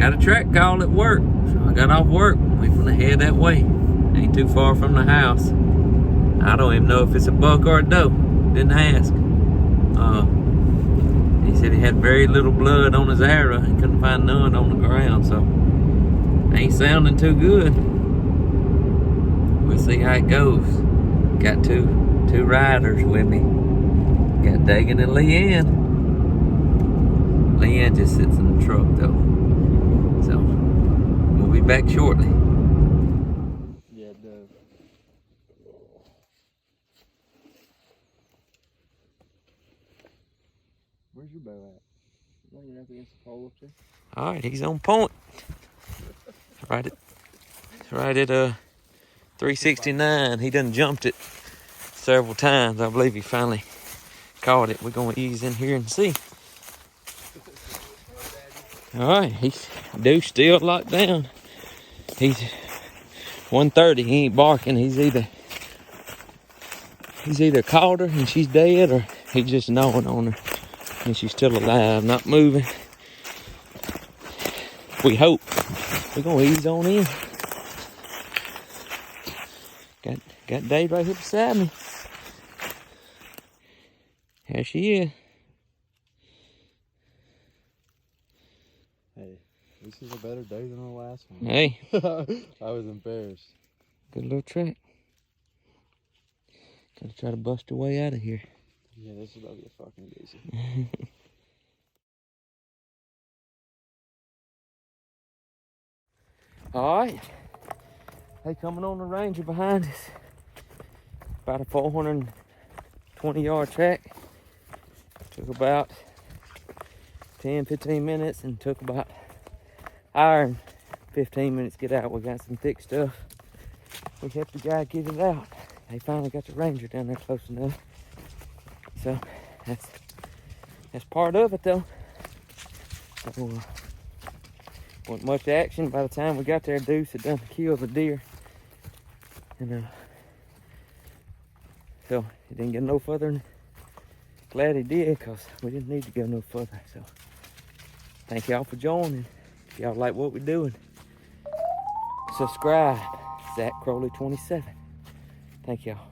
got a track call at work. So I got off work. We finna head that way. Ain't too far from the house. I don't even know if it's a buck or a doe. Didn't ask. He said he had very little blood on his arrow. He couldn't find none on the ground, so ain't sounding too good. We'll see how it goes. Got two riders with me. Got Dagan and Leanne. Leanne just sits in the truck though. So we'll be back shortly. Yeah, it does. Where's your bow at? Laying up against the pole up there. All right, he's on point. Right at 369. He done jumped it several times. I believe he finally caught it. We're gonna ease in here and see. All right, he's Deuce still locked down. He's 130. He ain't barking. He's either caught her and she's dead, or he's just gnawing on her and she's still alive, not moving. We hope. We're gonna ease on in. Got Dave right here beside me. Here she is. Hey, this is a better day than the last one. Hey. I was embarrassed. Good little track. Gotta try to bust her way out of here. Yeah, this is about to get fucking easy. Alright. Hey, coming on the Ranger behind us. About a 420-yard track. Took about 10-15 minutes and took about hour and 15 minutes to get out. We got some thick stuff. We helped the guy get it out. They finally got the Ranger down there close enough. So that's part of it though. So, wasn't much action. By the time we got there, Deuce had done kill the deer. And so he didn't get no further. And glad he did, because we didn't need to go no further. So thank y'all for joining. If y'all like what we're doing, subscribe. Zach Crowley 27. Thank y'all.